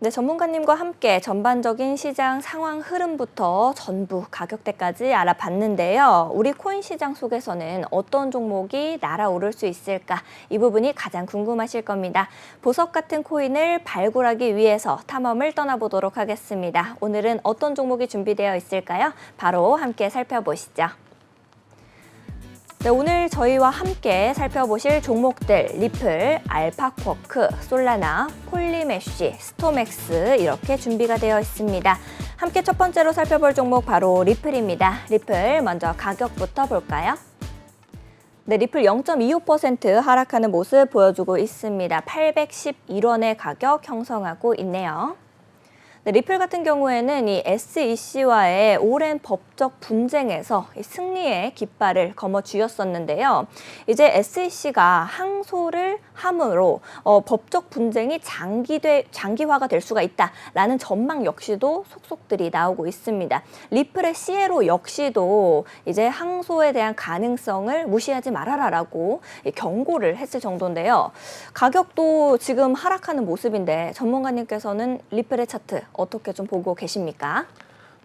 네, 전문가님과 함께 전반적인 시장 상황 흐름부터 전부 가격대까지 알아봤는데요. 우리 코인 시장 속에서는 어떤 종목이 날아오를 수 있을까? 이 부분이 가장 궁금하실 겁니다. 보석 같은 코인을 발굴하기 위해서 탐험을 떠나보도록 하겠습니다. 오늘은 어떤 종목이 준비되어 있을까요? 바로 함께 살펴보시죠. 네, 오늘 저희와 함께 살펴보실 종목들 리플, 알파쿼크, 솔라나, 폴리메쉬, 스톰엑스 이렇게 준비가 되어 있습니다. 함께 첫 번째로 살펴볼 종목 바로 리플입니다. 리플 먼저 가격부터 볼까요? 네, 리플 0.25% 하락하는 모습 보여주고 있습니다. 811원의 가격 형성하고 있네요. 네, 리플 같은 경우에는 이 SEC와의 오랜 법적 분쟁에서 승리의 깃발을 거머쥐었었는데요. 이제 SEC가 항소를 함으로 법적 분쟁이 장기화가 될 수가 있다라는 전망 역시도 속속들이 나오고 있습니다. 리플의 시에로 역시도 이제 항소에 대한 가능성을 무시하지 말아라라고 경고를 했을 정도인데요. 가격도 지금 하락하는 모습인데 전문가님께서는 리플의 차트 어떻게 좀 보고 계십니까?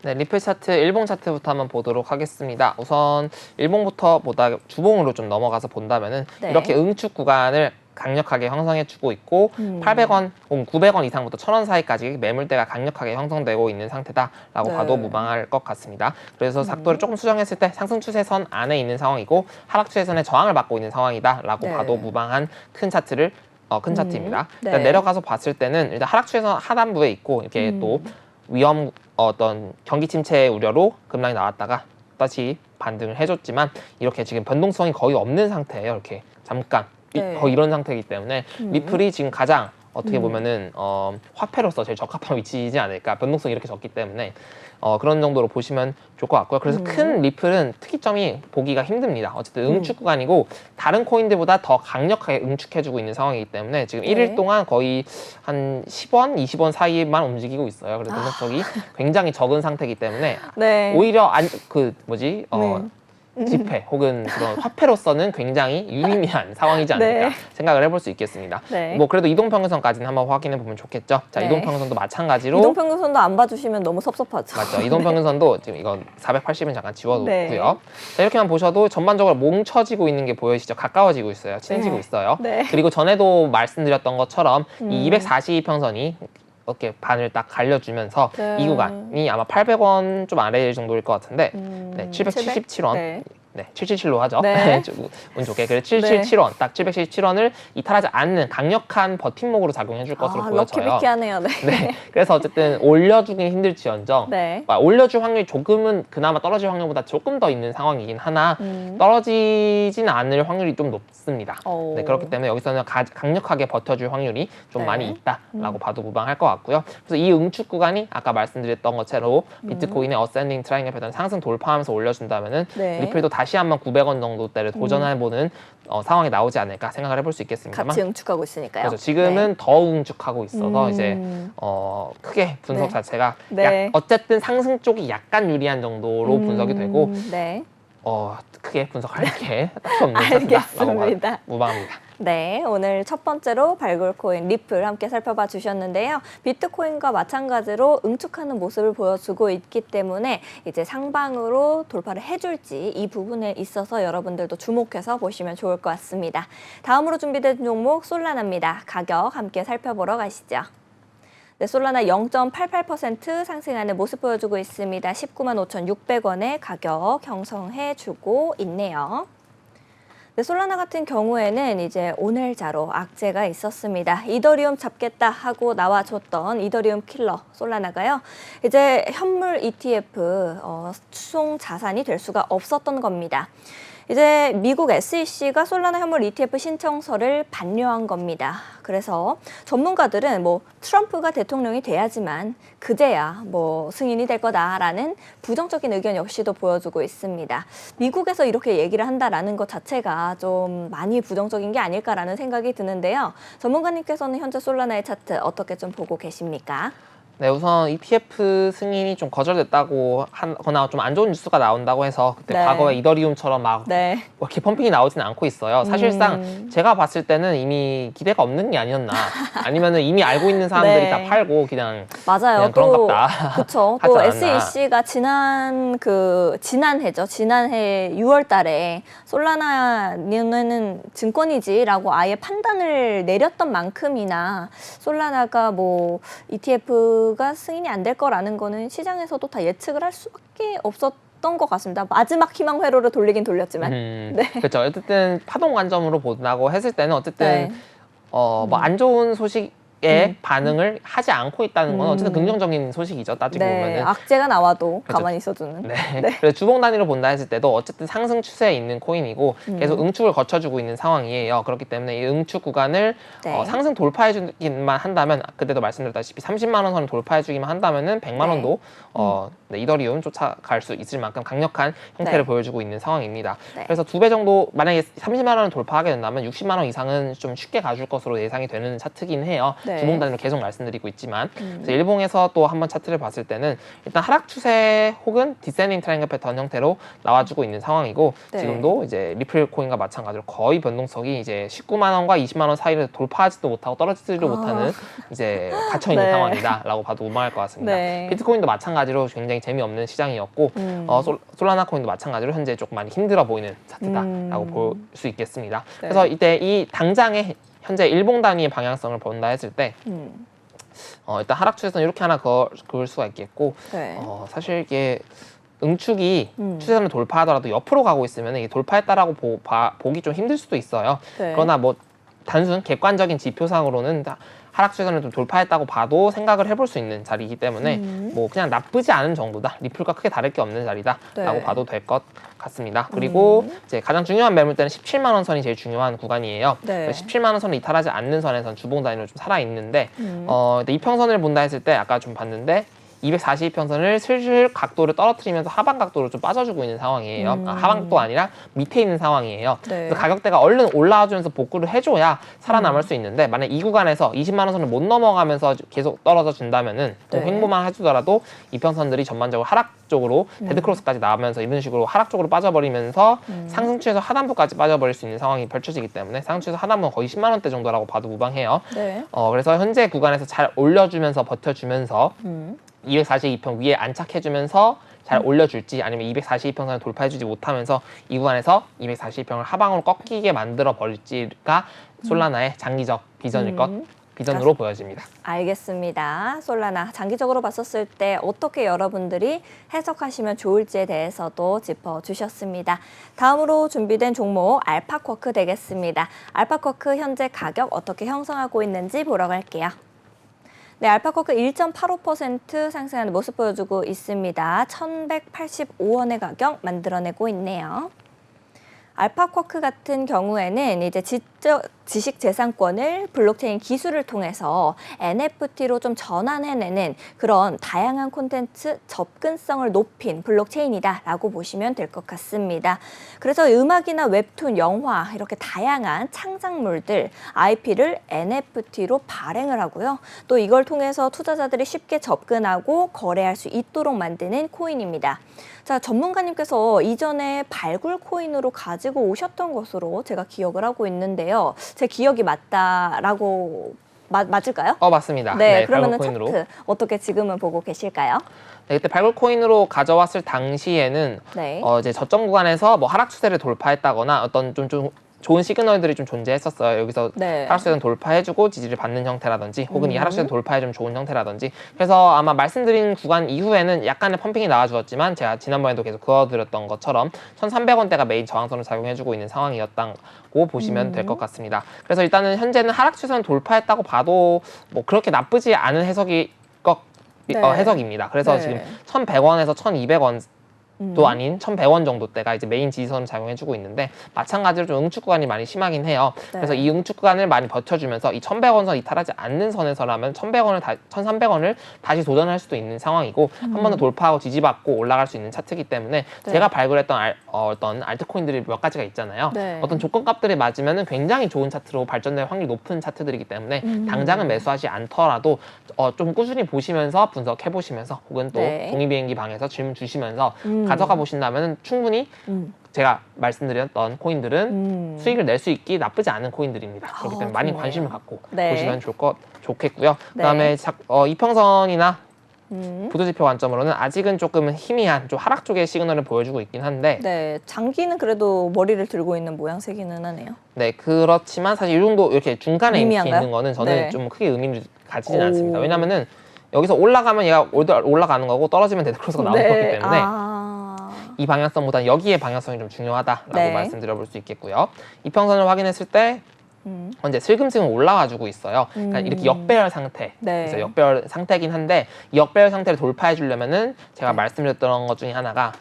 네, 리플 차트, 일봉 차트부터 한번 보도록 하겠습니다. 우선 일봉부터 보다 주봉으로 좀 넘어가서 본다면은 네. 이렇게 응축 구간을 강력하게 형성해주고 있고 800원, 900원 이상부터 1000원 사이까지 매물대가 강력하게 형성되고 있는 상태다라고 네. 봐도 무방할 것 같습니다. 그래서 각도를 조금 수정했을 때 상승 추세선 안에 있는 상황이고 하락 추세선에 저항을 받고 있는 상황이다라고 네. 봐도 무방한 큰 차트입니다. 네. 일단 내려가서 봤을 때는 일단 하락 추세선 하단부에 있고 이렇게 또 위험 어떤 경기 침체 우려로 급락이 나왔다가 다시 반등을 해줬지만 이렇게 지금 변동성이 거의 없는 상태예요. 이렇게 잠깐 네. 거의 이런 상태이기 때문에 리플이 지금 가장 어떻게 보면은 화폐로서 제일 적합한 위치이지 않을까. 변동성이 이렇게 적기 때문에 그런 정도로 보시면 좋을 것 같고요. 그래서 큰 리플은 특이점이 보기가 힘듭니다. 어쨌든 응축 구간이고 다른 코인들보다 더 강력하게 응축해주고 있는 상황이기 때문에 지금 네. 1일 동안 거의 한 10원, 20원 사이만 움직이고 있어요. 그래서 변동성이 굉장히 적은 상태이기 때문에 네. 오히려 지폐 혹은 그런 화폐로서는 굉장히 유의미한 상황이지 않을까 네. 생각을 해볼 수 있겠습니다. 네. 뭐 그래도 이동평균선까지는 한번 확인해 보면 좋겠죠. 자, 네. 이동평균선도 마찬가지로 이동평균선도 안 봐주시면 너무 섭섭하죠. 맞죠. 이동평균선도 지금 이건 480은 잠깐 지워놓고요. 네. 자, 이렇게만 보셔도 전반적으로 뭉쳐지고 있는 게 보이시죠? 가까워지고 있어요. 친해지고 네. 있어요. 네. 그리고 전에도 말씀드렸던 것처럼 이 242평선이 이렇게 반을 딱 갈려주면서 네. 이 구간이 아마 800원 좀 아래 정도일 것 같은데 네, 700? 777원. 네. 네, 777로 하죠. 네. 운 좋게. 그래서 777원, 딱 777원을 이탈하지 않는 강력한 버팀목으로 작용해 줄 것으로 보여져요. 럭키비키하네요. 네. 네, 그래서 어쨌든 올려주긴 힘들지언정 네. 올려줄 확률이 조금은 그나마 떨어질 확률보다 조금 더 있는 상황이긴 하나 떨어지진 않을 확률이 좀 높습니다. 오. 네, 그렇기 때문에 여기서는 강력하게 버텨줄 확률이 좀 네. 많이 있다라고 봐도 무방할 것 같고요. 그래서 이 응축 구간이 아까 말씀드렸던 것처럼 비트코인의 어센딩 트라이앵글 패턴 상승 돌파하면서 올려준다면은 네. 리플도 다시 한번 900원 정도대를 도전해보는 상황이 나오지 않을까 생각을 해볼 수 있겠습니다만 같이 응축하고 있으니까요. 그래서 지금은 더 응축하고 있어서 이제 음. 크게 분석 네. 자체가 네. 어쨌든 상승 쪽이 약간 유리한 정도로 분석이 되고 네. 크게 분석할 게 딱히 없는 것 같다라고 알겠습니다. 무방합니다. 네, 오늘 첫 번째로 발굴코인 리플 함께 살펴봐 주셨는데요. 비트코인과 마찬가지로 응축하는 모습을 보여주고 있기 때문에 이제 상방으로 돌파를 해줄지 이 부분에 있어서 여러분들도 주목해서 보시면 좋을 것 같습니다. 다음으로 준비된 종목 솔라나입니다. 가격 함께 살펴보러 가시죠. 네, 솔라나 0.88% 상승하는 모습 보여주고 있습니다. 195,600원의 가격 형성해주고 있네요. 네, 솔라나 같은 경우에는 이제 오늘자로 악재가 있었습니다. 이더리움 잡겠다 하고 나와줬던 이더리움 킬러 솔라나가요. 이제 현물 ETF 수송 자산이 될 수가 없었던 겁니다. 이제 미국 SEC가 솔라나 현물 ETF 신청서를 반려한 겁니다. 그래서 전문가들은 뭐 트럼프가 대통령이 돼야지만 그제야 뭐 승인이 될 거다라는 부정적인 의견 역시도 보여주고 있습니다. 미국에서 이렇게 얘기를 한다라는 것 자체가 좀 많이 부정적인 게 아닐까라는 생각이 드는데요. 전문가님께서는 현재 솔라나의 차트 어떻게 좀 보고 계십니까? 네, 우선 ETF 승인이 좀 거절됐다고 하거나 좀 안 좋은 뉴스가 나온다고 해서 그때 네. 과거에 이더리움처럼 막 네. 이렇게 펌핑이 나오지는 않고 있어요. 사실상 제가 봤을 때는 이미 기대가 없는 게 아니었나. 아니면은 이미 알고 있는 사람들이 네. 다 팔고 그냥 맞아요. 그런갑다. 그렇죠. 하지 또 않았나. SEC가 지난해죠. 지난해 6월달에 솔라나는 증권이지라고 아예 판단을 내렸던 만큼이나 솔라나가 뭐 ETF가 승인이 안 될 거라는 거는 시장에서도 다 예측을 할 수밖에 없었던 것 같습니다. 마지막 희망 회로를 돌리긴 돌렸지만. 네. 그렇죠. 어쨌든 파동 관점으로 본다고 했을 때는 어쨌든 네. 뭐 안 좋은 소식에 반응을 하지 않고 있다는 건 어쨌든 긍정적인 소식이죠. 따지고 네. 보면은. 악재가 나와도 그렇죠. 가만히 있어주는. 네. 그래서 주봉 단위로 본다 했을 때도 어쨌든 상승 추세에 있는 코인이고 계속 응축을 거쳐주고 있는 상황이에요. 그렇기 때문에 이 응축 구간을 네. 상승 돌파해주기만 한다면 그때도 말씀드렸다시피 30만 원 선을 돌파해주기만 한다면은 100만 원도 이더리움 쫓아갈 수 있을 만큼 강력한 형태를 네. 보여주고 있는 상황입니다. 네. 그래서 2배 정도 만약에 30만 원을 돌파하게 된다면 60만 원 이상은 좀 쉽게 가줄 것으로 예상이 되는 차트긴 해요. 네. 주봉 단위로 계속 말씀드리고 있지만 그래서 일봉에서 또 한번 차트를 봤을 때는 일단 하락 추세 혹은 디센딩 트라이앵글 패턴 형태로 나와주고 있는 상황이고 네. 지금도 이제 리플 코인과 마찬가지로 거의 변동성이 이제 19만 원과 20만 원 사이를 돌파하지도 못하고 떨어지지도 못하는 이제 갇혀 있는 네. 상황이다라고 봐도 무방할 것 같습니다. 네. 비트코인도 마찬가지로 굉장히 재미없는 시장이었고 솔라나 코인도 마찬가지로 현재 조금 많이 힘들어 보이는 차트다라고 볼 수 있겠습니다. 네. 그래서 이때 이 당장의 현재 일봉 단위의 방향성을 본다 했을 때 일단 하락 추세선 이렇게 하나 그을 수가 있겠고 네. 사실 이게 응축이 추세선을 돌파하더라도 옆으로 가고 있으면 이게 돌파했다라고 보기 좀 힘들 수도 있어요. 네. 그러나 뭐 단순 객관적인 지표상으로는 하락 추세선을 좀 돌파했다고 봐도 생각을 해볼 수 있는 자리이기 때문에 뭐 그냥 나쁘지 않은 정도다. 리플과 크게 다를 게 없는 자리다라고 네. 봐도 될 것 같습니다. 그리고 이제 가장 중요한 매물대는 17만 원 선이 제일 중요한 구간이에요. 네. 17만 원 선을 이탈하지 않는 선에선 주봉 단위로 좀 살아 있는데 이평선을 본다 했을 때 아까 좀 봤는데 242평선을 슬슬 각도를 떨어뜨리면서 하방 각도로 좀 빠져주고 있는 상황이에요. 하방도 아니라 밑에 있는 상황이에요. 네. 그래서 가격대가 얼른 올라와주면서 복구를 해줘야 살아남을 수 있는데 만약 이 구간에서 20만 원 선을 못 넘어가면서 계속 떨어져 준다면은 또 네. 횡보만 해주더라도 이평선들이 전반적으로 하락 쪽으로 데드크로스까지 나오면서 이런 식으로 하락 쪽으로 빠져버리면서 상승추에서 하단부까지 빠져버릴 수 있는 상황이 펼쳐지기 때문에 상승추에서 하단부는 거의 10만 원대 정도라고 봐도 무방해요. 네. 그래서 현재 구간에서 잘 올려주면서 버텨주면서 242평 위에 안착해주면서 잘 올려줄지 아니면 242평선을 돌파해주지 못하면서 이 구간에서 242평을 하방으로 꺾이게 만들어 버릴지가 솔라나의 장기적 비전으로 보여집니다. 알겠습니다. 솔라나 장기적으로 봤었을 때 어떻게 여러분들이 해석하시면 좋을지에 대해서도 짚어주셨습니다. 다음으로 준비된 종목 알파쿼크 되겠습니다. 알파쿼크 현재 가격 어떻게 형성하고 있는지 보러 갈게요. 네, 알파쿼크 1.85% 상승하는 모습 보여주고 있습니다. 1,185원의 가격 만들어내고 있네요. 알파쿼크 같은 경우에는 이제 지식재산권을 블록체인 기술을 통해서 NFT로 좀 전환해내는 그런 다양한 콘텐츠 접근성을 높인 블록체인이다라고 보시면 될 것 같습니다. 그래서 음악이나 웹툰, 영화 이렇게 다양한 창작물들, IP를 NFT로 발행을 하고요. 또 이걸 통해서 투자자들이 쉽게 접근하고 거래할 수 있도록 만드는 코인입니다. 자, 전문가님께서 이전에 발굴 코인으로 가지고 오셨던 것으로 제가 기억을 하고 있는데요. 제 기억이 맞다라고 맞을까요? 맞습니다. 네, 그러면은 발굴코인으로. 차트 어떻게 지금은 보고 계실까요? 네, 그때 발굴코인으로 가져왔을 당시에는 네. 이제 저점 구간에서 뭐 하락 추세를 돌파했다거나 어떤 좀 좋은 시그널들이 좀 존재했었어요. 여기서 네. 하락추세는 돌파해주고 지지를 받는 형태라든지 혹은 이 하락추세는 돌파해주면 좋은 형태라든지 그래서 아마 말씀드린 구간 이후에는 약간의 펌핑이 나와주었지만 제가 지난번에도 계속 그어드렸던 것처럼 1,300원대가 메인 저항선을 작용해주고 있는 상황이었다고 보시면 될 것 같습니다. 그래서 일단은 현재는 하락추세는 돌파했다고 봐도 뭐 그렇게 나쁘지 않은 네. 해석입니다. 그래서 네. 지금 1,100원에서 1,200원 또 아닌 1,100원 정도대가 이제 메인 지지선을 작용해주고 있는데 마찬가지로 좀 응축 구간이 많이 심하긴 해요. 네. 그래서 이 응축 구간을 많이 버텨주면서 이 1,100원선 이탈하지 않는 선에서라면 1,300원을 다시 도전할 수도 있는 상황이고 한 번 더 돌파하고 지지받고 올라갈 수 있는 차트이기 때문에 네. 제가 발굴했던 어떤 알트코인들이 몇 가지가 있잖아요. 네. 어떤 조건값들이 맞으면 굉장히 좋은 차트로 발전될 확률이 높은 차트들이기 때문에 당장은 매수하지 않더라도 좀 꾸준히 보시면서 분석해 보시면서 혹은 또 네. 종이비행기 방에서 질문 주시면서 가져가 보신다면 충분히 제가 말씀드렸던 코인들은 수익을 낼 수 있기 나쁘지 않은 코인들입니다. 그렇기 때문에 많이 좋네요. 관심을 갖고 네. 보시면 좋겠고요. 네. 그다음에 이평선이나 보조지표 관점으로는 아직은 조금 희미한 좀 하락 쪽의 시그널을 보여주고 있긴 한데 네, 장기는 그래도 머리를 들고 있는 모양새기는 하네요. 네, 그렇지만 사실 이 정도 이렇게 중간에 이렇게 의미한가요? 있는 거는 저는 네. 좀 크게 의미를 가지진 오. 않습니다. 왜냐면은 여기서 올라가면 얘가 올라가는 거고 떨어지면 데드크로스가 나오는 거기 때문에 이 방향성보다는 여기의 방향성이 좀 중요하다라고 네. 말씀드려볼 수 있겠고요. 이평선을 확인했을 때 현재 슬금슬금 올라와주고 있어요. 그러니까 이렇게 역배열 상태. 네. 그래서 역배열 상태긴 한데 이 역배열 상태를 돌파해 주려면은 제가 말씀드렸던 것 중에 하나가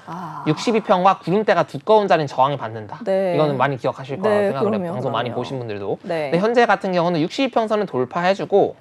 62평과 구름대가 두꺼운 자리는 저항을 받는다. 네. 이거는 많이 기억하실 거라고 네, 생각을 해요. 그럼요, 방송 많이 그럼요. 보신 분들도. 네. 근데 현재 같은 경우는 62평선을 돌파해주고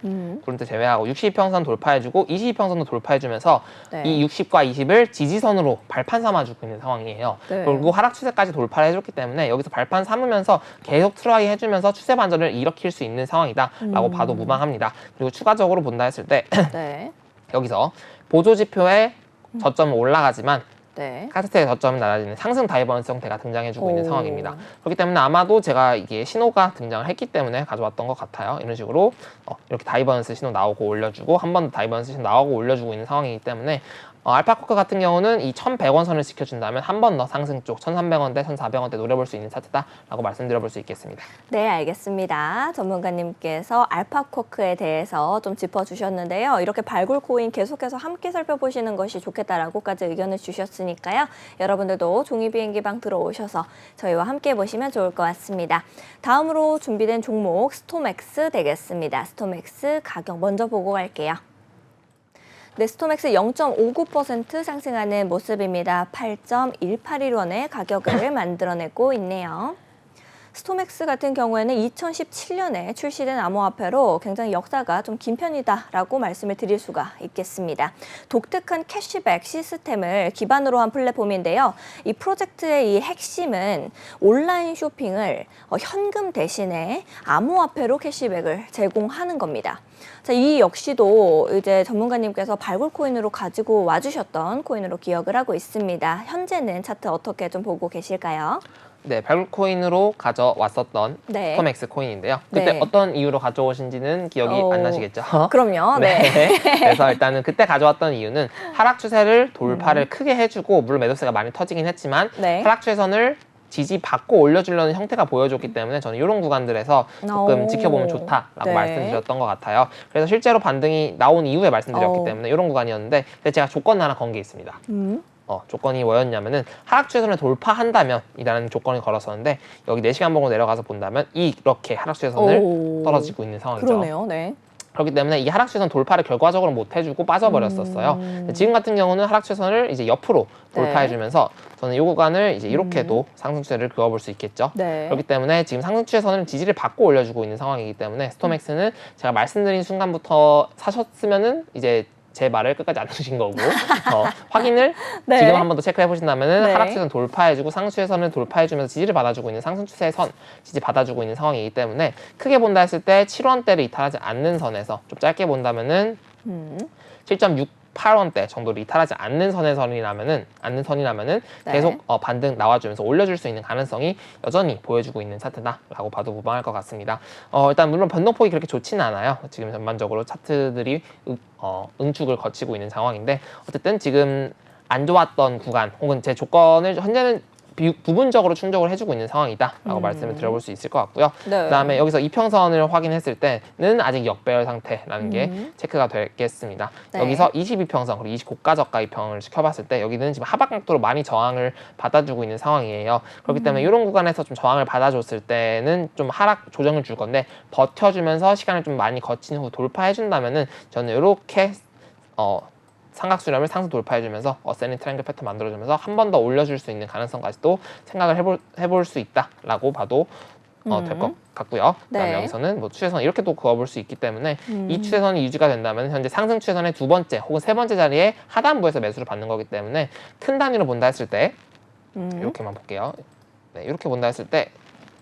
구름대 제외하고 62평선 돌파해주고 22평선도 돌파해주면서 네. 이 60과 20을 지지선으로 발판 삼아주고 있는 상황이에요. 네. 그리고 하락 추세까지 돌파를 해줬기 때문에 여기서 발판 삼으면서 계속 트라이 해주면서 추세 반전을 일으킬 수 있는 상황이다라고 봐도 무방합니다. 그리고 추가적으로 본다 했을 때 네. 여기서 보조지표의 저점은 올라가지만 네. 카스트의 저점은 낮아지는 상승 다이버런스 형태가 등장해주고 있는 오. 상황입니다. 그렇기 때문에 아마도 제가 이게 신호가 등장을 했기 때문에 가져왔던 것 같아요. 이런 식으로 이렇게 다이버런스 신호 나오고 올려주고 한 번 더 다이버런스 신호 나오고 올려주고 있는 상황이기 때문에 알파코크 같은 경우는 이 1,100원 선을 지켜준다면 한 번 더 상승 쪽 1,300원대, 1,400원대 노려볼 수 있는 차트다라고 말씀드려볼 수 있겠습니다. 네, 알겠습니다. 전문가님께서 알파코크에 대해서 좀 짚어주셨는데요. 이렇게 발굴 코인 계속해서 함께 살펴보시는 것이 좋겠다라고까지 의견을 주셨으니까요. 여러분들도 종이비행기방 들어오셔서 저희와 함께 보시면 좋을 것 같습니다. 다음으로 준비된 종목 스톰엑스 되겠습니다. 스톰엑스 가격 먼저 보고 갈게요. 네, 스톰엑스 0.59% 상승하는 모습입니다. 8.181원의 가격을 만들어내고 있네요. 스톰엑스 같은 경우에는 2017년에 출시된 암호화폐로 굉장히 역사가 좀 긴 편이다라고 말씀을 드릴 수가 있겠습니다. 독특한 캐시백 시스템을 기반으로 한 플랫폼인데요. 이 프로젝트의 이 핵심은 온라인 쇼핑을 현금 대신에 암호화폐로 캐시백을 제공하는 겁니다. 자, 이 역시도 이제 전문가님께서 발굴 코인으로 가지고 와주셨던 코인으로 기억을 하고 있습니다. 현재는 차트 어떻게 좀 보고 계실까요? 네, 발굴 코인으로 가져왔었던 네. 스톰엑스 코인인데요. 그때 네. 어떤 이유로 가져오신지는 기억이 안 나시겠죠? 그럼요. 네. 그래서 일단은 그때 가져왔던 이유는 하락 추세를 돌파를 크게 해주고 물론 매도세가 많이 터지긴 했지만 네. 하락 추세선을 지지받고 올려주려는 형태가 보여줬기 때문에 저는 이런 구간들에서 조금 오. 지켜보면 좋다라고 네. 말씀드렸던 것 같아요. 그래서 실제로 반등이 나온 이후에 말씀드렸기 오. 때문에 이런 구간이었는데 근데 제가 조건 하나 건 게 있습니다. 조건이 뭐였냐면은 하락 추세선을 돌파한다면 이라는 조건을 걸었었는데 여기 4시간 보고 내려가서 본다면 이렇게 하락 추세선을 오. 떨어지고 있는 상황이죠. 그러네요. 네. 그렇기 때문에 이 하락 추세선 돌파를 결과적으로 못 해주고 빠져버렸었어요. 지금 같은 경우는 하락 추세선을 이제 옆으로 네. 돌파해주면서 저는 이 구간을 이제 이렇게도 상승 추세를 그어볼 수 있겠죠. 네. 그렇기 때문에 지금 상승 추세선을 지지를 받고 올려주고 있는 상황이기 때문에 스톰엑스는 제가 말씀드린 순간부터 사셨으면은 이제 제 말을 끝까지 안 들으신 거고 확인을 네. 지금 한 번 더 체크해 보신다면은 네. 하락 추세선 돌파해주고 상승 추세선을 돌파해주면서 지지를 받아주고 있는 상승 추세선 지지 받아주고 있는 상황이기 때문에 크게 본다 했을 때 7원대를 이탈하지 않는 선에서 좀 짧게 본다면은 7.68원대 정도로 이탈하지 않는 선이라면은 네. 계속 반등 나와주면서 올려줄 수 있는 가능성이 여전히 보여주고 있는 차트다라고 봐도 무방할 것 같습니다. 일단 물론 변동폭이 그렇게 좋지는 않아요. 지금 전반적으로 차트들이 응축을 거치고 있는 상황인데 어쨌든 지금 안 좋았던 구간 혹은 제 조건을 현재는 부분적으로 충족을 해주고 있는 상황이다라고 말씀을 드려볼 수 있을 것 같고요. 네. 그다음에 여기서 이평선을 확인했을 때는 아직 역배열 상태라는 게 체크가 되겠습니다. 네. 여기서 22평선 그리고 29가 저가 이평을 지켜봤을 때 여기는 지금 하박각도로 많이 저항을 받아주고 있는 상황이에요. 그렇기 때문에 이런 구간에서 좀 저항을 받아줬을 때는 좀 하락 조정을 줄 건데 버텨주면서 시간을 좀 많이 거친 후 돌파해준다면은 저는 이렇게 삼각수렴을 상승 돌파해주면서 어센딩 트라이앵글 패턴 만들어주면서 한 번 더 올려줄 수 있는 가능성까지도 생각을 해볼 수 있다라고 봐도 될 것 같고요. 그다음에 네. 여기서는 뭐 추세선 이렇게 또 그어볼 수 있기 때문에 이 추세선이 유지가 된다면 현재 상승 추세선의 두 번째 혹은 세 번째 자리에 하단부에서 매수를 받는 거기 때문에 큰 단위로 본다 했을 때 이렇게만 볼게요. 네, 이렇게 본다 했을 때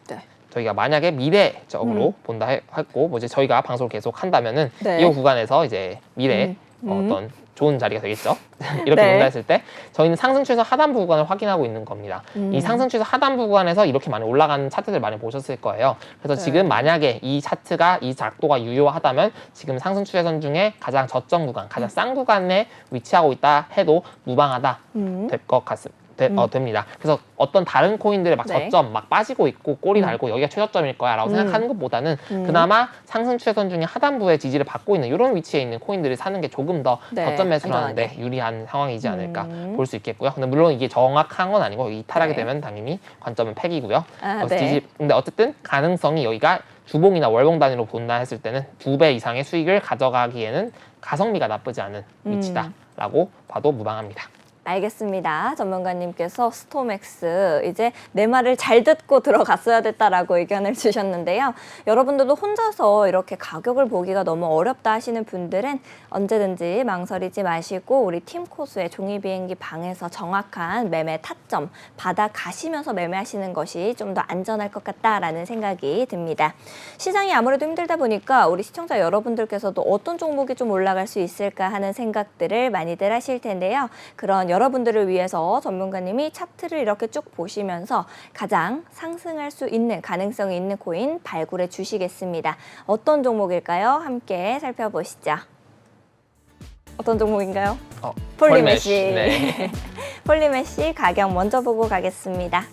네. 저희가 만약에 미래적으로 본다 했고 뭐 이제 저희가 방송을 계속 한다면은 네. 이 구간에서 이제 미래 어떤 좋은 자리가 되겠죠. 이렇게 네. 본다 했을 때 저희는 상승 추세 하단부 구간을 확인하고 있는 겁니다. 이 상승 추세 하단부 구간에서 이렇게 많이 올라가는 차트들 많이 보셨을 거예요. 그래서 네. 지금 만약에 이 차트가 이 작도가 유효하다면 지금 상승 추세선 중에 가장 저점 구간, 가장 싼 구간에 위치하고 있다 해도 무방하다 될 것 같습니다. 됩니다. 그래서 어떤 다른 코인들의 막 네. 저점 막 빠지고 있고 꼬리 달고 여기가 최저점일 거야 라고 생각하는 것보다는 그나마 상승 추세선 중에 하단부의 지지를 받고 있는 이런 위치에 있는 코인들을 사는 게 조금 더 네, 저점 매수를 안전하게. 하는데 유리한 상황이지 않을까 볼 수 있겠고요. 근데 물론 이게 정확한 건 아니고 이 타락이 네. 되면 당연히 관점은 팩이고요. 아, 여기서 네. 근데 어쨌든 가능성이 여기가 주봉이나 월봉 단위로 본다 했을 때는 2배 이상의 수익을 가져가기에는 가성비가 나쁘지 않은 위치다라고 봐도 무방합니다. 알겠습니다. 전문가님께서 스톰엑스 이제 내 말을 잘 듣고 들어갔어야 됐다라고 의견을 주셨는데요. 여러분들도 혼자서 이렇게 가격을 보기가 너무 어렵다 하시는 분들은 언제든지 망설이지 마시고 우리 팀코스의 종이비행기 방에서 정확한 매매 타점 받아가시면서 매매하시는 것이 좀 더 안전할 것 같다라는 생각이 듭니다. 시장이 아무래도 힘들다 보니까 우리 시청자 여러분들께서도 어떤 종목이 좀 올라갈 수 있을까 하는 생각들을 많이들 하실 텐데요. 그런 여러분들을 위해서 전문가님이 차트를 이렇게 쭉 보시면서 가장 상승할 수 있는 가능성이 있는 코인 발굴해 주시겠습니다. 어떤 종목일까요? 함께 살펴보시죠. 어떤 종목인가요? 폴리메시. 네. 폴리메시 가격 먼저 보고 가겠습니다.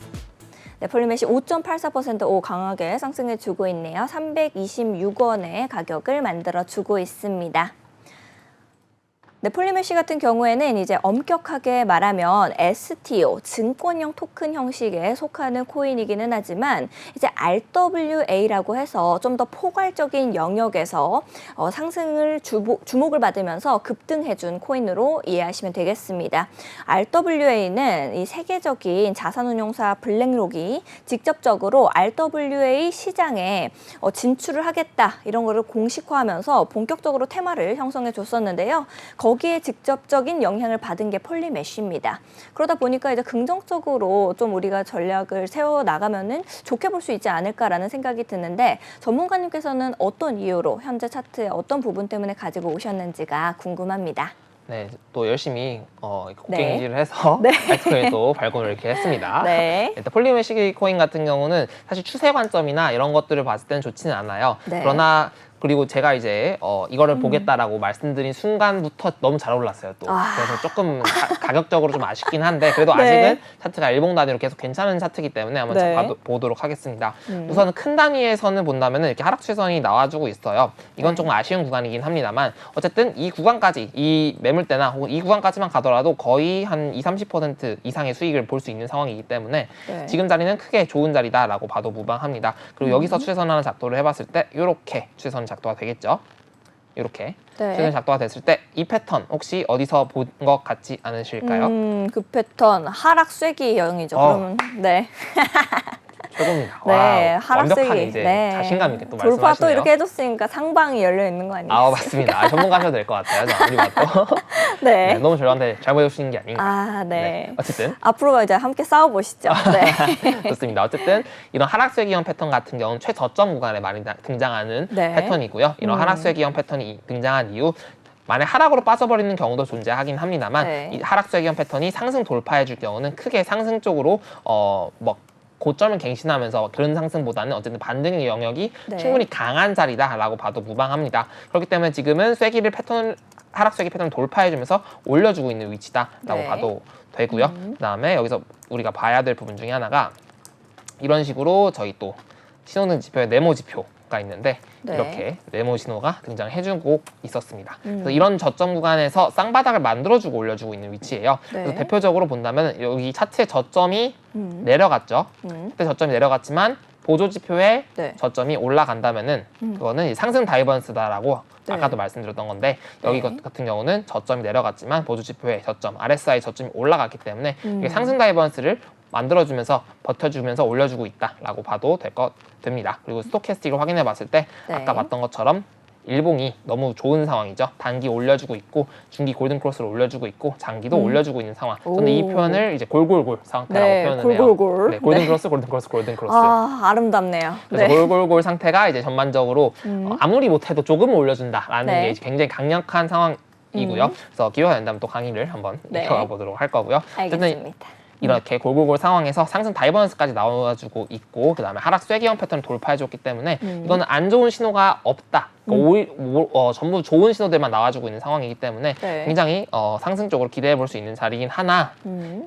네, 폴리메시 5.84% 강하게 상승해 주고 있네요. 326원의 가격을 만들어 주고 있습니다. 네, 폴리메시 같은 경우에는 이제 엄격하게 말하면 STO, 증권형 토큰 형식에 속하는 코인이기는 하지만 이제 RWA라고 해서 좀 더 포괄적인 영역에서 상승을 주목을 받으면서 급등해준 코인으로 이해하시면 되겠습니다. RWA는 이 세계적인 자산운용사 블랙록이 직접적으로 RWA 시장에 진출을 하겠다 이런 거를 공식화하면서 본격적으로 테마를 형성해 줬었는데요. 거기에 직접적인 영향을 받은 게 폴리메쉬입니다. 그러다 보니까 이제 긍정적으로 좀 우리가 전략을 세워 나가면은 좋게 볼 수 있지 않을까라는 생각이 드는데 전문가님께서는 어떤 이유로 현재 차트의 어떤 부분 때문에 가지고 오셨는지가 궁금합니다. 네, 또 열심히 네. 곡괭이질을 해서 네. 알트코인도 발굴을 이렇게 했습니다. 네. 일단 폴리메시 코인 같은 경우는 사실 추세 관점이나 이런 것들을 봤을 때는 좋지는 않아요. 네. 그러나 그리고 제가 이제 이거를 보겠다라고 말씀드린 순간부터 너무 잘 올랐어요 또. 그래서 조금 가격적으로 좀 아쉽긴 한데 그래도 네. 아직은 차트가 일봉 단위로 계속 괜찮은 차트이기 때문에 한번 네. 보도록 하겠습니다. 우선은 큰 단위에서는 본다면 이렇게 하락 추세선이 나와주고 있어요. 이건 네. 조금 아쉬운 구간이긴 합니다만 어쨌든 이 구간까지 이 매물대나 혹은 이 구간까지만 가더라도 거의 한 20-30% 이상의 수익을 볼 수 있는 상황이기 때문에 네. 지금 자리는 크게 좋은 자리다라고 봐도 무방합니다. 그리고 여기서 추세선 하나 작도를 해봤을 때 이렇게 추세선 작도가 되겠죠. 이렇게 네. 추세선 작도가 됐을 때 이 패턴 혹시 어디서 본 것 같지 않으실까요? 그 패턴 하락 쐐기 형이죠. 그러면 네. 최고입니다. 네, 와우, 하락 완벽하게 쐐기. 이제 네. 자신감 있게 또 돌파 또 말씀하시네요. 이렇게 해줬으니까 상방이 열려 있는 거 아니에요? 아 맞습니다. 전문가셔도 될 것 같아요. 저 아무리 봐도. 네. 네, 너무 저한테 잘 보여주시는 게 아닌가. 아, 네. 어쨌든 앞으로 이제 함께 싸워보시죠. 네. 좋습니다. 어쨌든 이런 하락세기형 패턴 같은 경우는 최저점 구간에 많이 등장하는 네. 패턴이고요. 이런 하락세기형 패턴이 등장한 이유 만약 하락으로 빠져버리는 경우도 존재하긴 합니다만 네. 이 하락세기형 패턴이 상승 돌파해줄 경우는 크게 상승 쪽으로 뭐 고점을 갱신하면서 그런 상승보다는 어쨌든 반등의 영역이 네. 충분히 강한 자리다라고 봐도 무방합니다. 그렇기 때문에 지금은 하락세기 패턴을 돌파해주면서 올려주고 있는 위치다라고 네. 봐도 되고요. 그다음에 여기서 우리가 봐야 될 부분 중에 하나가 이런 식으로 저희 또 신호등 지표의 네모 지표가 있는데 네. 이렇게 네모 신호가 등장해주고 있었습니다. 그래서 이런 저점 구간에서 쌍바닥을 만들어주고 올려주고 있는 위치예요. 네. 그래서 대표적으로 본다면 여기 차트의 저점이 내려갔죠. 그때 저점이 내려갔지만 보조 지표의 네. 저점이 올라간다면은 그거는 이제 상승 다이버넌스다라고 네. 아까도 말씀드렸던 건데 여기 네. 같은 경우는 저점이 내려갔지만 보조 지표의 저점 RSI 저점이 올라갔기 때문에 이게 음. 상승 다이버넌스를 만들어주면서 버텨주면서 올려주고 있다라고 봐도 됩니다. 그리고 스토캐스틱을 확인해 봤을 때 네. 아까 봤던 것처럼 일봉이 너무 좋은 상황이죠. 단기 올려주고 있고 중기 골든 크로스를 올려주고 있고 장기도 올려주고 있는 상황. 저는 이 오. 표현을 이제 골골골 상태라고 네, 표현을 해요. 골골골. 네, 골든 네. 크로스, 골든 크로스, 골든 크로스. 아, 아름답네요. 그래서 네. 골골골 상태가 이제 전반적으로 아무리 못해도 조금 올려준다라는 네. 게 이제 굉장히 강력한 상황이고요. 그래서 기회가 된다면 또 강의를 한번 네. 이어가 보도록 할 거고요. 어쨌든 알겠습니다. 이렇게 골골골 상황에서 상승 다이버넌스까지 나와주고 있고 그 다음에 하락 쇠기형 패턴을 돌파해줬기 때문에 이거는 안 좋은 신호가 없다. 그러니까 전부 좋은 신호들만 나와주고 있는 상황이기 때문에 네. 굉장히 상승 쪽으로 기대해 볼 수 있는 자리이긴 하나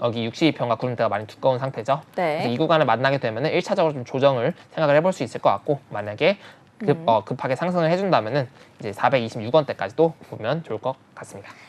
여기 62평과 구름대가 많이 두꺼운 상태죠. 네. 그래서 이 구간을 만나게 되면 1차적으로 좀 조정을 생각을 해볼 수 있을 것 같고 만약에 급하게 상승을 해준다면은 이제 426원대까지도 보면 좋을 것 같습니다.